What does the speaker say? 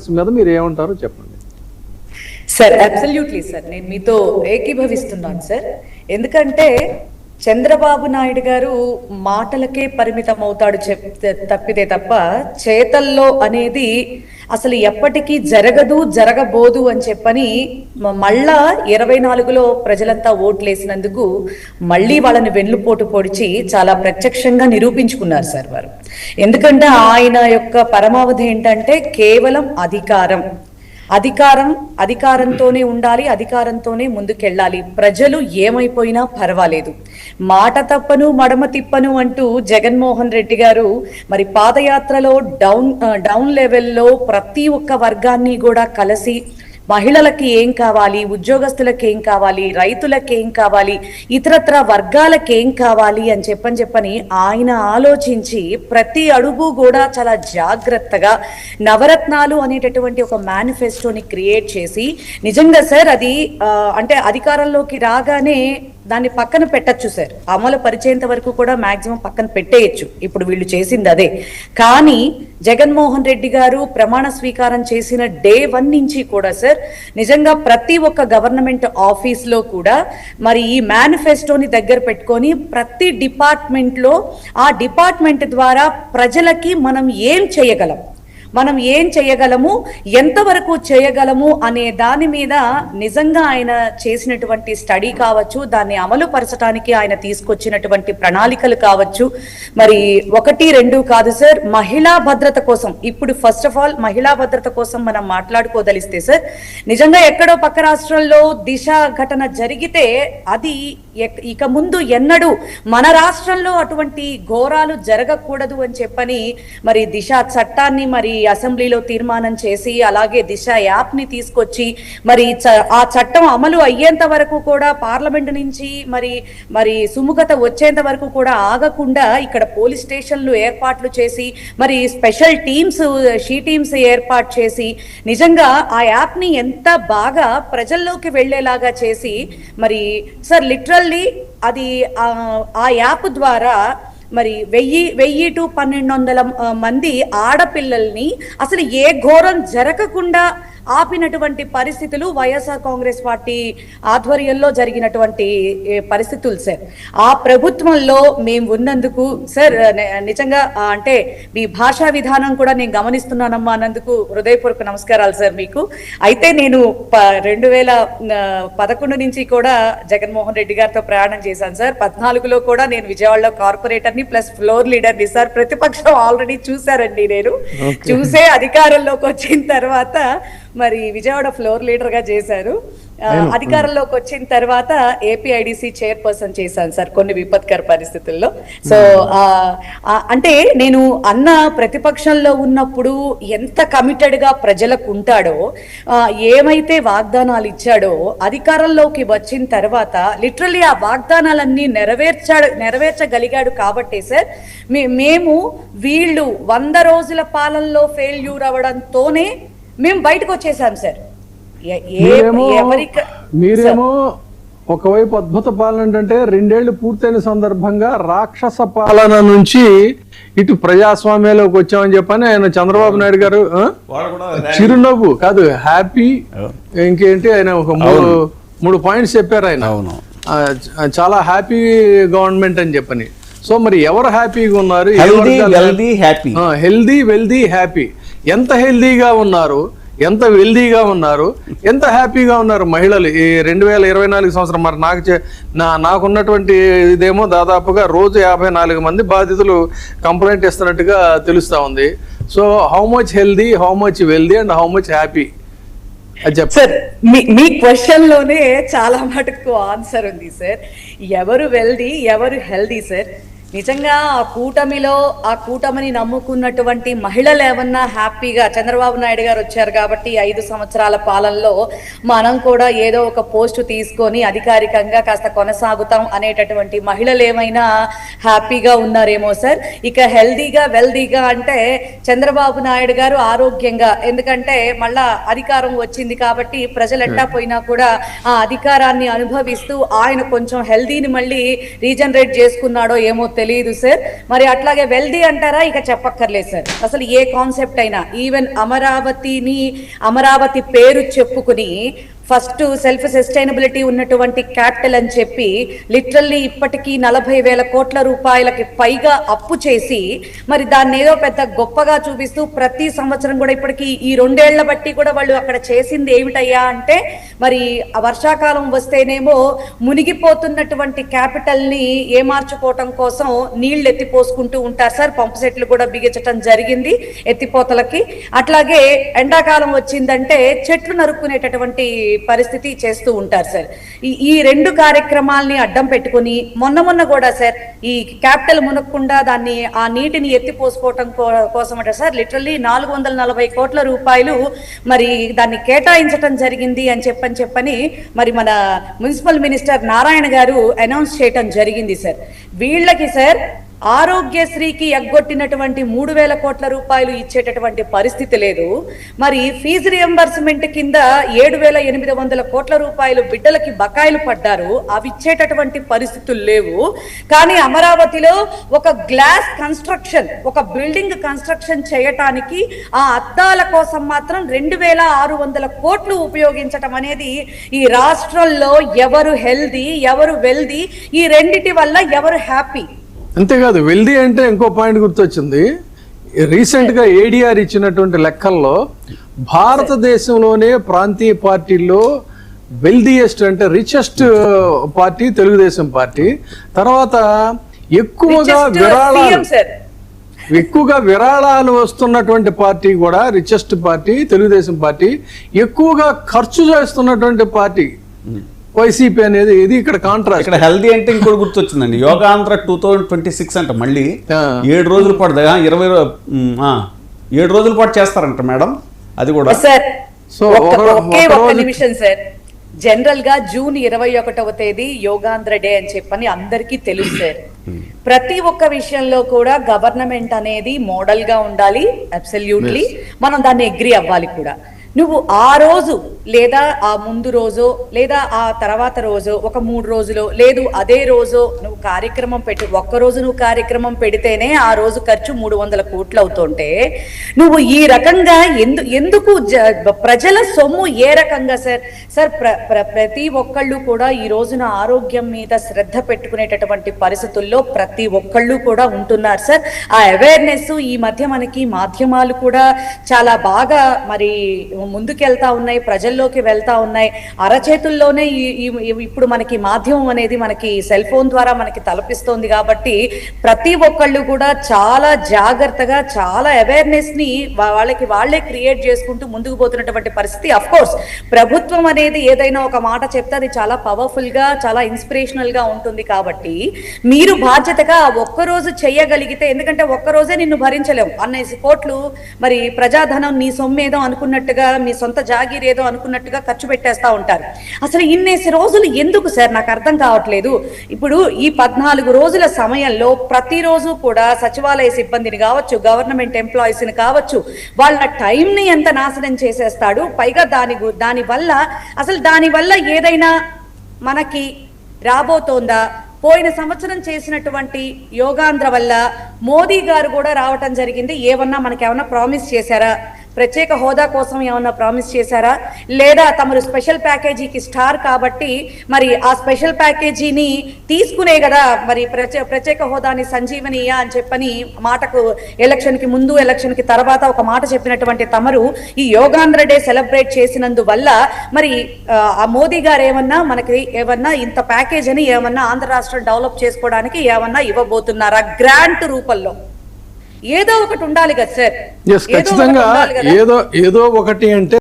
సమస్య మీద మీరు ఏమంటారో చెప్పండి సార్. అబ్సల్యూట్లీ సార్, నేను మీతో ఏకీభవిస్తున్నాను సార్. ఎందుకంటే చంద్రబాబు నాయుడు గారు మాటలకే పరిమితం అవుతాడు తప్పితే తప్ప చేతల్లో అనేది అసలు ఎప్పటికీ జరగదు, జరగబోదు అని చెప్పని మళ్ళా 24లో ప్రజలంతా ఓట్లేసినందుకు మళ్ళీ వాళ్ళని వెన్నుపోటు పొడిచి చాలా ప్రత్యక్షంగా నిరూపించుకున్నారు సార్ వారు. ఎందుకంటే ఆయన యొక్క పరమావధి ఏంటంటే కేవలం అధికారంతోనే ఉండాలి, అధికారంతోనే ముందుకెళ్ళాలి, ప్రజలు ఏమైపోయినా పర్వాలేదు, మాట తప్పను మడమ తిప్పను అంటూ జగన్మోహన్ రెడ్డి గారు మరి పాదయాత్రలో డౌన్ లెవెల్లో ప్రతి ఒక్క వర్గాన్ని కూడా కలిసి మహిళలకి ఏం కావాలి, ఉద్యోగస్తులకు ఏం కావాలి, రైతులకు ఏం కావాలి, ఇతరత్ర వర్గాలకు ఏం కావాలి అని చెప్పని ఆయన ఆలోచించి ప్రతి అడుగు కూడా చాలా జాగ్రత్తగా నవరత్నాలు అనేటటువంటి ఒక మేనిఫెస్టోని క్రియేట్ చేసి నిజంగా సార్ అది అంటే అధికారంలోకి రాగానే దాన్ని పక్కన పెట్టచ్చు సార్, అమలు పరిచేంత వరకు కూడా మాక్సిమం పక్కన పెట్టేయచ్చు. ఇప్పుడు వీళ్ళు చేసింది అదే. కానీ జగన్మోహన్ రెడ్డి గారు ప్రమాణ స్వీకారం చేసిన డే 1 నుంచి కూడా సార్ నిజంగా ప్రతి ఒక్క గవర్నమెంట్ ఆఫీస్ లో కూడా మరి ఈ మేనిఫెస్టోని దగ్గర పెట్టుకొని ప్రతి డిపార్ట్మెంట్ లో ఆ డిపార్ట్మెంట్ ద్వారా ప్రజలకి మనం ఏం చేయగలము, ఎంతవరకు చేయగలము అనే దాని మీద నిజంగా ఆయన చేసినటువంటి స్టడీ కావచ్చు, దాన్ని అమలు పరచడానికి ఆయన తీసుకొచ్చినటువంటి ప్రణాళికలు కావచ్చు, మరి 1, 2 కాదు సార్, మహిళా భద్రత కోసం ఇప్పుడు ఫస్ట్ ఆఫ్ ఆల్ మహిళా భద్రత కోసం మనం మాట్లాడుకోదలిస్తే సార్ నిజంగా ఎక్కడో పక్క రాష్ట్రంలో దిశ ఘటన జరిగితే అది ఇక ముందు ఎన్నడూ మన రాష్ట్రంలో అటువంటి ఘోరాలు జరగకూడదు అని చెప్పని మరి దిశ చట్టాన్ని మరి అసెంబ్లీలో తీర్మానం చేసి అలాగే దిశ యాప్ ని తీసుకొచ్చి మరి ఆ చట్టం అమలు అయ్యేంత వరకు కూడా పార్లమెంట్ నుంచి మరి సుముఖత వచ్చేంత వరకు కూడా ఆగకుండా ఇక్కడ పోలీస్ స్టేషన్లు ఏర్పాట్లు చేసి మరి స్పెషల్ టీమ్స్ టీమ్స్ ఏర్పాటు చేసి నిజంగా ఆ యాప్ ని ఎంత బాగా ప్రజల్లోకి వెళ్లేలాగా చేసి మరి సార్ లిటరల్లీ అది ఆ యాప్ ద్వారా మరి 1000 to 1200 మంది ఆడపిల్లల్ని అసలు ఏ ఘోరం జరగకుండా ఆపినటువంటి పరిస్థితులు వైఎస్ఆర్ కాంగ్రెస్ పార్టీ ఆధ్వర్యంలో జరిగినటువంటి పరిస్థితులు సార్. ఆ ప్రభుత్వంలో మేము ఉన్నందుకు సార్ నిజంగా అంటే మీ భాషా విధానం కూడా నేను గమనిస్తున్నానమ్మా అన్నందుకు హృదయపూర్వక నమస్కారాలు సార్ మీకు. అయితే నేను 2011 నుంచి కూడా జగన్మోహన్ రెడ్డి గారితో ప్రయాణం చేశాను సార్. 14లో కూడా నేను విజయవాడలో కార్పొరేటర్ని ప్లస్ ఫ్లోర్ లీడర్ని సార్. ప్రతిపక్షం ఆల్రెడీ చూసారండి, నేను చూసే అధికారంలోకి వచ్చిన తర్వాత మరి విజయవాడ ఫ్లోర్ లీడర్ గా చేశారు. అధికారంలోకి వచ్చిన తర్వాత ఏపీఐడిసి చైర్పర్సన్ చేశాను సార్ కొన్ని విపత్కర పరిస్థితుల్లో. సో అంటే నేను అన్న ప్రతిపక్షంలో ఉన్నప్పుడు ఎంత కమిటెడ్ గా ప్రజలకు ఉంటాడో, ఏమైతే వాగ్దానాలు ఇచ్చాడో అధికారంలోకి వచ్చిన తర్వాత లిటరల్లీ ఆ వాగ్దానాలన్నీ నెరవేర్చగలిగాడు కాబట్టే సార్ మేము వీళ్ళు 100 రోజుల పాలనలో ఫెయిల్యూర్ అవ్వడంతోనే మేము బయటకు వచ్చేసాం సార్. మీరేమో ఒకవైపు అద్భుత పాలన అంటే 2 ఏళ్లు పూర్తయిన సందర్భంగా రాక్షస పాలన నుంచి ఇటు ప్రజాస్వామ్యంలోకి వచ్చామని చెప్పని ఆయన చంద్రబాబు నాయుడు గారు చిరునవ్వు కాదు హ్యాపీ, ఇంకేంటి ఆయన ఒక 3 పాయింట్స్ చెప్పారు ఆయన. చాలా హ్యాపీ గవర్నమెంట్ అని చెప్పని. సో మరి ఎవరు హ్యాపీగా ఉన్నారు? Healthy wealthy happy. ఎంత హెల్దీగా ఉన్నారు, ఎంత వెల్దీగా ఉన్నారు, ఎంత హ్యాపీగా ఉన్నారు మహిళలు ఈ 2024 సంవత్సరం? మరి నాకున్నటువంటి ఇదేమో దాదాపుగా రోజు 54 మంది బాధితులు కంప్లైంట్ ఇస్తున్నట్టుగా తెలుస్తా ఉంది. So how much healthy, how much wealthy and how much happy sir? Me question లోనే చాలా మటుకు ఆన్సర్ ఉంది సార్. ఎవరు వెల్దీ, ఎవరు హెల్దీ సార్? నిజంగా ఆ కూటమిని నమ్ముకున్నటువంటి మహిళలు ఏమన్నా హ్యాపీగా చంద్రబాబు నాయుడు గారు వచ్చారు కాబట్టి 5 సంవత్సరాల పాలనలో మనం కూడా ఏదో ఒక పోస్టు తీసుకొని అధికారికంగా కాస్త కొనసాగుతాం అనేటటువంటి మహిళలు ఏమైనా హ్యాపీగా ఉన్నారేమో సార్. ఇక హెల్దీగా వెల్దీగా అంటే చంద్రబాబు నాయుడు గారు ఆరోగ్యంగా, ఎందుకంటే మళ్ళా అధికారం వచ్చింది కాబట్టి ప్రజలు ఎట్టా పోయినా కూడా ఆ అధికారాన్ని అనుభవిస్తూ ఆయన కొంచెం హెల్దీని మళ్ళీ రీజనరేట్ చేసుకున్నాడో ఏమో తెలియదు సార్. మరి అట్లాగే వెల్దీ అంటారా, ఇక చెప్పక్కర్లేదు సార్. అసలు ఏ కాన్సెప్ట్ అయినా ఈవెన్ అమరావతి పేరు చెప్పుకుని ఫస్ట్ సెల్ఫ్ సస్టైనబిలిటీ ఉన్నటువంటి క్యాపిటల్ అని చెప్పి లిటరల్లీ ఇప్పటికీ 40,000 కోట్ల రూపాయలకి పైగా అప్పు చేసి మరి దాన్ని ఏదో పెద్ద గొప్పగా చూపిస్తూ ప్రతి సంవత్సరం కూడా ఇప్పటికీ ఈ 2 ఏళ్ల బట్టి కూడా వాళ్ళు అక్కడ చేసింది ఏమిటయ్యా అంటే మరి ఆ వర్షాకాలం వస్తేనేమో మునిగిపోతున్నటువంటి క్యాపిటల్ ని ఏమార్చుకోవటం కోసం నీళ్లు ఎత్తిపోసుకుంటూ ఉంటారు సార్. పంపు సెట్లు కూడా బిగించటం జరిగింది ఎత్తిపోతలకి. అట్లాగే ఎండాకాలం వచ్చిందంటే చెట్లు నరుక్కునేటటువంటి పరిస్థితి చేస్తూ ఉంటారు సార్. ఈ 2 కార్యక్రమాలని అడ్డం పెట్టుకుని మొన్న కూడా సార్ ఈ క్యాపిటల్ మునక్కుండా దాన్ని ఆ నీటిని ఎత్తిపోసుకోవటం కోసం అంటే సార్ లిటరల్లీ 440 కోట్ల రూపాయలు మరి దాన్ని కేటాయించటం జరిగింది అని చెప్పని మరి మన మున్సిపల్ మినిస్టర్ నారాయణ గారు అనౌన్స్ చేయటం జరిగింది సార్. వీళ్ళకి సార్ ఆరోగ్యశ్రీకి ఎగ్గొట్టినటువంటి 3,000 కోట్ల రూపాయలు ఇచ్చేటటువంటి పరిస్థితి లేదు. మరి ఫీజు రియంబర్స్మెంట్ కింద 7,800 కోట్ల రూపాయలు బిడ్డలకి బకాయిలు పడ్డారు, అవి ఇచ్చేటటువంటి పరిస్థితులు లేవు. కానీ అమరావతిలో ఒక గ్లాస్ కన్స్ట్రక్షన్, ఒక బిల్డింగ్ కన్స్ట్రక్షన్ చేయటానికి ఆ అద్దాల కోసం మాత్రం 2,600 కోట్లు ఉపయోగించటం అనేది ఈ రాష్ట్రంలో ఎవరు హెల్దీ ఎవరు వెల్దీ, ఈ రెండిటి వల్ల ఎవరు హ్యాపీ? అంతేకాదు, వెల్దీ అంటే ఇంకో పాయింట్ గుర్తొచ్చింది. రీసెంట్గా ఏడీఆర్ ఇచ్చినటువంటి లెక్కల్లో భారతదేశంలోనే ప్రాంతీయ పార్టీల్లో వెల్దియెస్ట్ అంటే రిచెస్ట్ పార్టీ తెలుగుదేశం పార్టీ. తర్వాత ఎక్కువగా విరాళాలు వస్తున్నటువంటి పార్టీ కూడా రిచెస్ట్ పార్టీ తెలుగుదేశం పార్టీ. ఎక్కువగా ఖర్చు చేస్తున్నటువంటి పార్టీ వైసీపీ అనేది. ఇది ఇక్కడ కాంట్రాస్ట్. ఇక్కడ హెల్దీ అంటే ఇంకోటి గుర్తొచ్చిందండి, యోగాంధ్ర 2026 అంట. మళ్ళీ 7 రోజుల పాటు 7 రోజుల పాటు చేస్తారంట మేడం. అది కూడా సార్ ఒక్క నిమిషం సార్. జనరల్ గా జూన్ 21వ తేదీ యోగాంధ్ర డే అని చెప్పని అందరికీ తెలుసు సార్. ప్రతి ఒక్క విషయంలో కూడా గవర్నమెంట్ అనేది మోడల్ గా ఉండాలి. అబ్సల్యూట్లీ మనం దాన్ని అగ్రి అవ్వాలి కూడా. నువ్వు ఆ రోజు లేదా ఆ ముందు రోజు లేదా ఆ తర్వాత రోజు ఒక 3 రోజులు లేదు అదే రోజు నువ్వు కార్యక్రమం పెట్టి ఒక్కరోజు నువ్వు కార్యక్రమం పెడితేనే ఆ రోజు ఖర్చు 300 కోట్లు అవుతుంటే నువ్వు ఈ రకంగా ఎందుకు ప్రజల సొమ్ము ఏ రకంగా సార్ ప్రతి ఒక్కళ్ళు కూడా ఈ రోజున ఆరోగ్యం మీద శ్రద్ధ పెట్టుకునేటటువంటి పరిస్థితుల్లో ప్రతి ఒక్కళ్ళు కూడా ఉంటున్నారు సార్. ఆ అవేర్నెస్ ఈ మధ్య మనకి మాధ్యమాలు కూడా చాలా బాగా మరి ముందుకెళ్తా ఉన్నాయి, ప్రజల్లోకి వెళ్తా ఉన్నాయి. అరచేతుల్లోనే ఇప్పుడు మనకి మాధ్యమం అనేది మనకి సెల్ ఫోన్ ద్వారా మనకి తలపిస్తోంది. కాబట్టి ప్రతి ఒక్కళ్ళు కూడా చాలా జాగ్రత్తగా చాలా అవేర్నెస్ ని వాళ్ళే క్రియేట్ చేసుకుంటూ ముందుకు పోతున్నటువంటి పరిస్థితి. అఫ్ కోర్స్ ప్రభుత్వం అనేది ఏదైనా ఒక మాట చెప్తే అది చాలా పవర్ఫుల్ గా చాలా ఇన్స్పిరేషనల్ గా ఉంటుంది. కాబట్టి మీరు బాధ్యతగా ఒక్కరోజు చేయగలిగితే, ఎందుకంటే ఒక్కరోజే నిన్ను భరించలేవు, 1,000 కోట్లు మరి ప్రజాధనం నీ సొమ్మేదో అనుకున్నట్టుగా మీ సొంత జాగీర్ ఏదో అనుకున్నట్టుగా ఖర్చు పెట్టేస్తా ఉంటారు. అసలు ఇన్నేసి రోజులు ఎందుకు సార్ నాకు అర్థం కావట్లేదు. ఇప్పుడు ఈ 14 రోజుల సమయంలో ప్రతిరోజు కూడా సచివాలయ సిబ్బందిని కావచ్చు, గవర్నమెంట్ ఎంప్లాయీస్ ని కావచ్చు, వాళ్ళ టైం ని ఎంత నాశనం చేసేస్తాడు. పైగా దానివల్ల ఏదైనా మనకి రాబోతోందా? పోయిన సంవత్సరం చేసినటువంటి యోగాంధ్ర వల్ల మోదీ గారు కూడా రావటం జరిగింది. మనకేమన్నా ప్రామిస్ చేశారా? ప్రత్యేక హోదా కోసం ఏమన్నా ప్రామిస్ చేశారా? లేదా తమరు స్పెషల్ ప్యాకేజీకి స్టార్ కాబట్టి మరి ఆ స్పెషల్ ప్యాకేజీని తీసుకునే కదా మరి ప్రత్యేక హోదాని సంజీవనీయ అని చెప్పని మాటకు ఎలక్షన్ కి ముందు ఎలక్షన్ కి తర్వాత ఒక మాట చెప్పినటువంటి తమరు ఈ యోగాంధ్ర డే సెలబ్రేట్ చేసినందువల్ల మరి ఆ మోదీ గారు ఏమన్నా ఇంత ప్యాకేజ్ అని ఏమన్నా ఆంధ్ర రాష్ట్రం డెవలప్ చేసుకోవడానికి ఏమన్నా ఇవ్వబోతున్నారా? గ్రాంట్ రూపంలో ఏదో ఒకటి ఉండాలి కదా సార్. ఖచ్చితంగా ఏదో ఒకటి అంటే